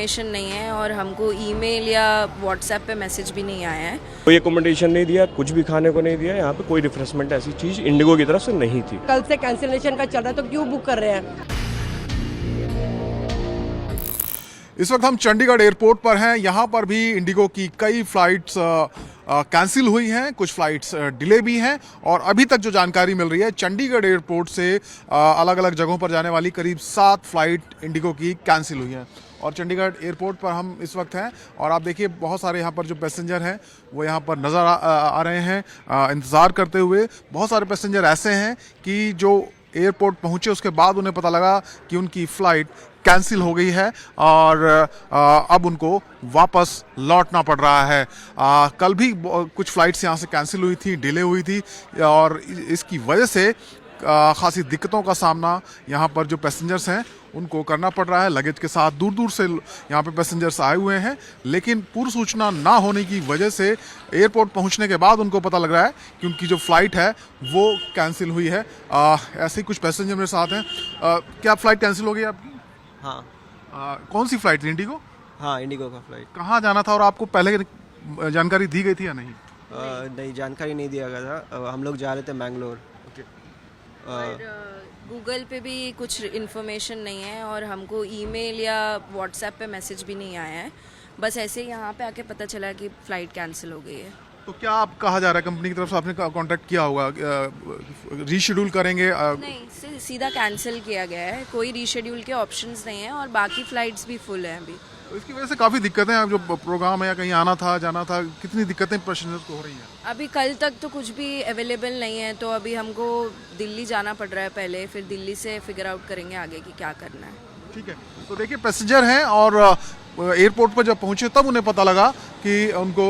Information नहीं है और हमको ईमेल या व्हाट्सएप पे मैसेज भी नहीं आया है। कोई अकोमोडेशन नहीं दिया, कुछ भी खाने को नहीं दिया। यहाँ पे कोई रिफ्रेशमेंट ऐसी चीज़ इंडिगो की तरफ से नहीं थी। कल से कैंसिलेशन का चल रहा है तो क्यों बुक कर रहे हैं? इस वक्त हम चंडीगढ़ एयरपोर्ट पर हैं। यहाँ पर भी इंडिगो की कई फ्लाइट्स कैंसिल हुई हैं, कुछ फ्लाइट्स डिले भी हैं और अभी तक जो जानकारी मिल रही है चंडीगढ़ एयरपोर्ट से अलग अलग जगहों पर जाने वाली करीब 7 फ्लाइट इंडिगो की कैंसिल हुई हैं। और चंडीगढ़ एयरपोर्ट पर हम इस वक्त हैं और आप देखिए बहुत सारे यहाँ पर जो पैसेंजर हैं वो यहाँ पर नज़र आ रहे हैं इंतज़ार करते हुए। बहुत सारे पैसेंजर ऐसे हैं कि जो एयरपोर्ट पहुँचे उसके बाद उन्हें पता लगा कि उनकी फ़्लाइट कैंसिल हो गई है और अब उनको वापस लौटना पड़ रहा है। कल भी कुछ फ़्लाइट्स यहाँ से कैंसिल हुई थी, डिले हुई थी और इसकी वजह से खासी दिक्कतों का सामना यहाँ पर जो पैसेंजर्स हैं उनको करना पड़ रहा है। लगेज के साथ दूर दूर से यहाँ पे पैसेंजर्स आए हुए हैं, लेकिन पूर्व सूचना ना होने की वजह से एयरपोर्ट पहुँचने के बाद उनको पता लग रहा है कि उनकी जो फ़्लाइट है वो कैंसिल हुई है। ऐसे ही कुछ पैसेंजर मेरे साथ हैं। क्या फ़्लाइट कैंसिल हो गई आपकी? हाँ। कौन सी फ़्लाइट थी? इंडिगो? हाँ, इंडिगो का फ्लाइट। कहाँ जाना था और आपको पहले जानकारी दी गई थी या नहीं? नहीं, जानकारी नहीं दिया गया था। हम लोग जा रहे थे मैंगलोर। और गूगल पे भी कुछ इन्फॉर्मेशन नहीं है और हमको ईमेल या व्हाट्सएप पे मैसेज भी नहीं आया है। बस ऐसे ही यहाँ पे आके पता चला कि फ़्लाइट कैंसिल हो गई है। तो क्या आप कहा जा रहा है कंपनी की तरफ से आपने कांटेक्ट किया होगा, रीशेड्यूल करेंगे? नहीं, सीधा कैंसिल किया गया है। कोई रीशेड्यूल के ऑप्शंस नहीं है और बाकी फ़्लाइट्स भी फुल हैं अभी। तो इसकी वजह से काफ़ी दिक्कतें हैं। जो प्रोग्राम है या कहीं आना था जाना था, कितनी दिक्कतें पैसेंजर्स को हो रही हैं? अभी कल तक तो कुछ भी अवेलेबल नहीं है, तो अभी हमको दिल्ली जाना पड़ रहा है पहले, फिर दिल्ली से फिगर आउट करेंगे आगे कि क्या करना है। ठीक है, तो देखिए पैसेंजर हैं और एयरपोर्ट पर जब पहुंचे तब उन्हें पता लगा कि उनको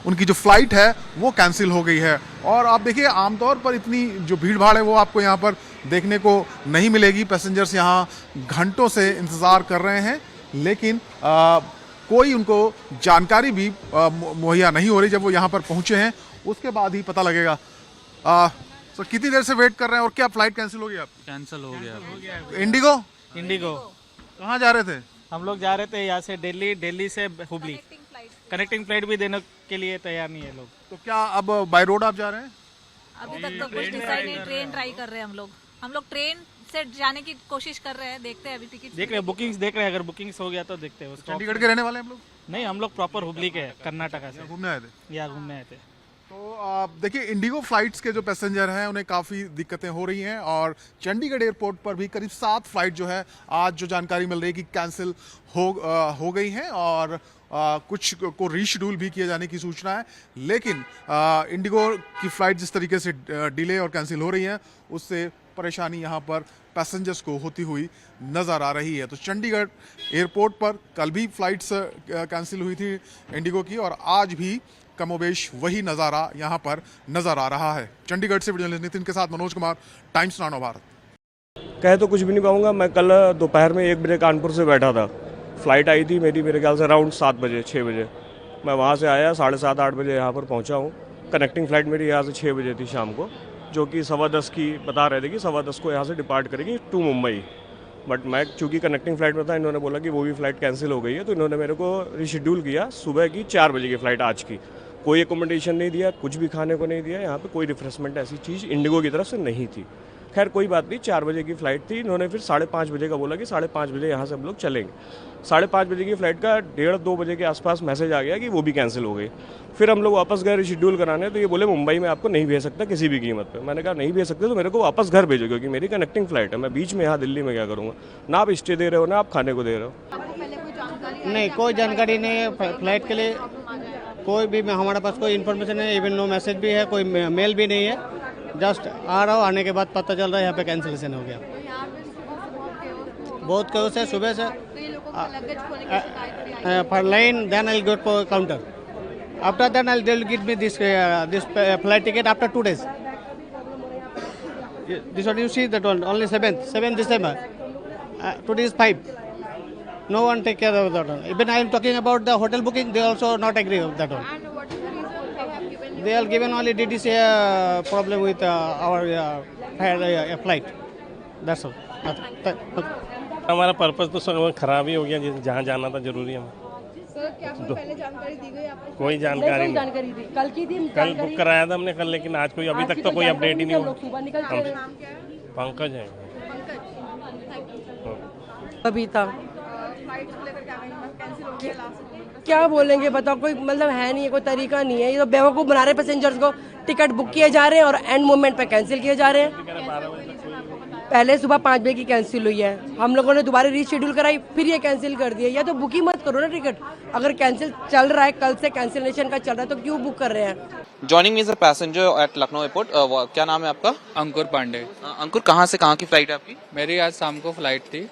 उनकी जो फ़्लाइट है वो कैंसिल हो गई है। और आप देखिए आमतौर पर इतनी जो भीड़ भाड़ है वो आपको यहाँ पर देखने को नहीं मिलेगी। पैसेंजर्स यहाँ घंटों से इंतज़ार कर रहे हैं, लेकिन कोई उनको जानकारी भी मुहैया नहीं हो रही। जब वो यहाँ पर पहुँचे हैं उसके बाद ही पता लगेगा। तो कितनी देर से वेट कर रहे हैं और क्या फ़्लाइट कैंसिल हो गई आपकी? कैंसिल हो गया। इंडिगो? इंडिगो। कहाँ जा रहे थे? हम लोग जा रहे थे यहाँ से दिल्ली, दिल्ली से हुबली। कनेक्टिंग फ्लाइट भी देने के लिए तैयार नहीं है लोग। तो क्या अब बाय रोड आप जा रहे हैं? अभी तक तो कुछ डिसाइड नहीं। ट्रेन ट्राई कर रहे हैं हम लोग ट्रेन से जाने की कोशिश कर रहे हैं। देखते हैं, अभी टिकट देख रहे हैं, बुकिंग्स देख रहे हैं। अगर बुकिंग्स हो गया तो देखते हैं। चंडीगढ़ के रहने वाले हैं हम लोग? नहीं, हम लोग प्रॉपर हुबली के हैं, कर्नाटका से घूमने आए थे? यहाँ घूमने आए थे। तो आप देखिए इंडिगो फ्लाइट्स के जो पैसेंजर हैं उन्हें काफ़ी दिक्कतें हो रही हैं और चंडीगढ़ एयरपोर्ट पर भी करीब 7 फ्लाइट जो है आज जो जानकारी मिल रही है कि कैंसिल हो गई हैं और कुछ को रीशेड्यूल भी किए जाने की सूचना है। लेकिन इंडिगो की फ़्लाइट जिस तरीके से डिले और कैंसिल हो रही हैं उससे परेशानी यहाँ पर पैसेंजर्स को होती हुई नज़र आ रही है। तो चंडीगढ़ एयरपोर्ट पर कल भी फ़्लाइट्स कैंसिल हुई थी इंडिगो की और आज भी कमोबेश वही नज़ारा यहाँ पर नज़र आ रहा है। चंडीगढ़ से वीडियो जर्नलिस्ट नितिन के साथ मनोज कुमार, टाइम्स नानो भारत। कह तो कुछ भी नहीं पाऊँगा। मैं कल दोपहर में 1 बजे कानपुर से बैठा था। फ़्लाइट आई थी मेरी, मेरे ख्याल से अराउंड 7 बजे 6 बजे। मैं वहाँ से आया 7:30-8 बजे यहाँ पर पहुँचा हूँ। कनेक्टिंग फ़्लाइट मेरी यहाँ से 6 बजे थी शाम को, जो कि 10:15 की बता रहे थे कि 10:15 को यहाँ से डिपार्ट करेगी टू मुंबई। बट मैं चूँकि कनेक्टिंग फ़्लाइट में था, इन्होंने बोला कि वो भी फ़्लाइट कैंसिल हो गई है, तो इन्होंने मेरे को रीशेड्यूल किया सुबह की 4 बजे की फ़्लाइट आज की। कोई अकोमोडेशन नहीं दिया, कुछ भी खाने को नहीं दिया। यहाँ पे कोई रिफ्रेशमेंट ऐसी चीज़ इंडिगो की तरफ से नहीं थी। खैर कोई बात नहीं, 4 बजे की फ़्लाइट थी। इन्होंने फिर 5:30 बजे का बोला कि 5:30 बजे यहाँ से हम लोग चलेंगे। 5:30 बजे की फ़्लाइट का 1:30-2 बजे के आसपास मैसेज आ गया कि वो भी कैंसिल हो गई। फिर हम लोग वापस गए रिशेड्यूल कराने, तो ये बोले मुंबई में आपको नहीं भेज सकता किसी भी कीमत पे। मैंने कहा नहीं भेज सकते तो मेरे को वापस घर भेजो, क्योंकि मेरी कनेक्टिंग फ़्लाइट है। मैं बीच में यहाँ दिल्ली में क्या करूँगा? ना आप स्टे दे रहे हो ना आप खाने को दे रहे हो। नहीं, कोई जानकारी नहीं है फ्लाइट के लिए। कोई भी हमारे पास कोई इन्फॉर्मेशन नहीं है, इवन नो मैसेज भी है, कोई मेल भी नहीं है। जस्ट आ रहा हूँ, आने के बाद पता चल रहा है यहाँ पे कैंसिलेशन हो गया। बहुत क्यों से सुबह से पर line, then I go for counter. After that I will give me this flight ticket after 2 days. This one you see that one only 7th December. Today is 5. No one take care of that one. Even I am talking about the hotel booking, they also not agree with that one. And what is the reason they have given? They are given only DTC problem with our flight. That's all. हमारा purpose तो सब खराब ही हो गया, जहाँ जाना था जरूरी है। क्या पहले जानकारी दी गई आपको? कोई जानकारी नहीं। जानकारी दी कल की थी, कल बुक कराया था हमने कल, लेकिन आज कोई अभी तक तो कोई अपडेट ही नहीं हुआ। सुबह निकल के पंकज है। बबीता। क्या बोलेंगे बताओ, कोई मतलब है नहीं है, कोई तरीका नहीं है। ये तो बेवकूफ बना रहे पैसेंजर्स को, टिकट बुक किए जा रहे हैं और एंड मोमेंट पे कैंसिल किए जा रहे हैं। पहले सुबह 5 बजे की कैंसिल हुई है, हम लोगों ने दोबारा रीशेड्यूल कराई, फिर ये कैंसिल कर दिया। या तो बुक ही मत करो ना टिकट, अगर कैंसिल चल रहा है, कल से कैंसिलेशन का चल रहा है, तो क्यों बुक कर रहे हैं? Joining me is a passenger at Lucknow airport. क्या नाम है आपका? अंकुर पांडे। अंकुर, कहाँ से कहाँ की फ्लाइट है आपकी? मेरी आज शाम को फ्लाइट थी,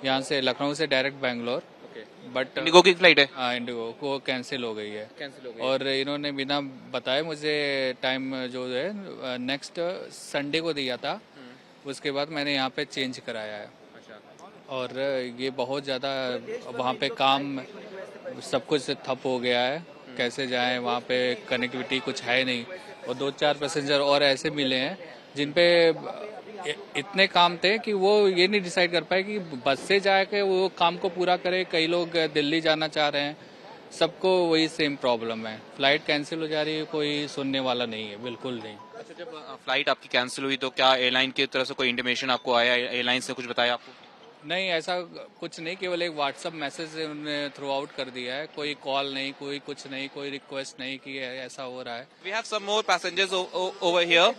यहाँ से लखनऊ से डायरेक्ट बैंगलोर, बट इंडिगो की फ्लाइट है? हाँ, इंडिगो को कैंसिल हो गई है। कैंसिल हो गई और इन्होंने बिना बताए मुझे टाइम जो है नेक्स्ट संडे को दिया था, उसके बाद मैंने यहाँ पे चेंज कराया है। और ये बहुत ज़्यादा वहाँ पे काम सब कुछ ठप हो गया है, कैसे जाएं वहाँ पे, कनेक्टिविटी कुछ है नहीं। और 2-4 पैसेंजर और ऐसे मिले हैं जिन पे इतने काम थे कि वो ये नहीं डिसाइड कर पाए कि बस से जाके वो काम को पूरा करे। कई लोग दिल्ली जाना चाह रहे हैं, सबको वही सेम प्रॉब्लम है, फ्लाइट कैंसिल हो जा रही है, कोई सुनने वाला नहीं है, बिल्कुल नहीं। अच्छा, जब फ्लाइट आपकी कैंसिल हुई तो क्या एयरलाइन की तरफ से कोई इंटीमेशन आपको आया? एयरलाइन से कुछ बताया आपको? नहीं, ऐसा कुछ नहीं, केवल एक व्हाट्सएप मैसेज उन्होंने थ्रू आउट कर दिया है, कोई कॉल नहीं, कोई कुछ नहीं, कोई रिक्वेस्ट नहीं कि ऐसा हो रहा है। We have some more passengers over here,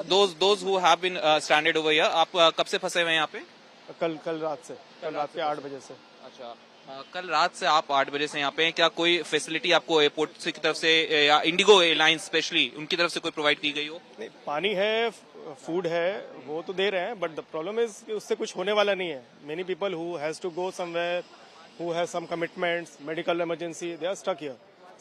those who have been stranded over here. आप कब से फंसे हुए हैं यहाँ पे? कल रात के 8 बजे से। अच्छा, कल रात से आप 8 बजे से यहाँ पे हैं। क्या कोई फैसिलिटी आपको एयरपोर्ट से की तरफ से या इंडिगो एयरलाइंस स्पेशली उनकी तरफ से कोई प्रोवाइड की गई हो? नहीं, पानी है, फूड है, वो तो दे रहे हैं, बट द प्रॉब्लम इज कि उससे कुछ होने वाला नहीं है। Many people who has to go somewhere, who have some commitments, medical emergency, they are stuck here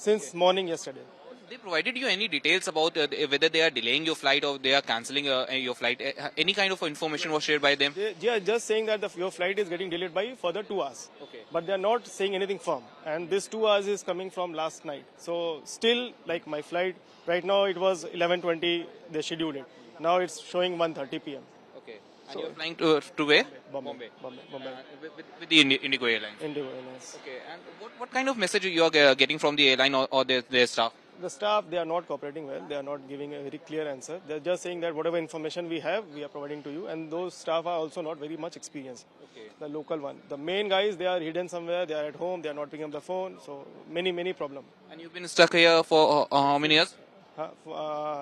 since morning yesterday. They provided you any details about whether they are delaying your flight or they are cancelling your flight? Any kind of information was shared by them? They are just saying that your flight is getting delayed by further 2 hours. Okay. But they are not saying anything firm. And this 2 hours is coming from last night. So still, like my flight, right now it was 11:20, they scheduled it. Now it's showing 1:30 p.m. Okay. And you're flying to where? Bombay. With the Indigo Airlines? Indigo Airlines. Okay. And what kind of message you are getting from the airline or their staff? The staff, they are not cooperating well. They are not giving a very clear answer. They are just saying that whatever information we have, we are providing to you. And those staff are also not very much experienced. Okay. The local one. The main guys, they are hidden somewhere. They are at home. They are not picking up the phone. So many problem. And you've been stuck here for how many years?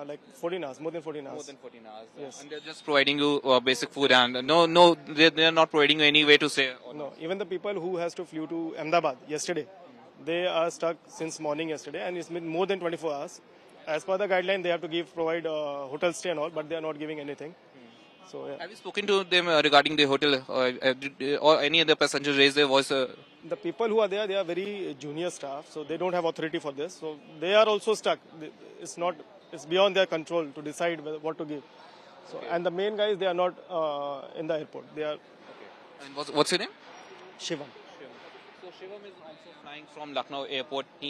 Like 14 hours, more than 14 hours. More than 14 hours. Yes. And they're just providing you basic food and no, they're not providing you any way to stay. No, even the people who has to flew to Ahmedabad yesterday, they are stuck since morning yesterday, and it's been more than 24 hours. As per the guideline, they have to provide hotel stay and all, but they are not giving anything. So yeah. Have you spoken to them regarding the hotel or any other passenger raise their voice? The people who are there, they are very junior staff, so they don't have authority for this. So they are also stuck. It's beyond their control to decide what to give. So okay. And the main guys, they are not in the airport. They are. Okay. And what's your name? Shivam. So Shivam is also flying from Lucknow airport. He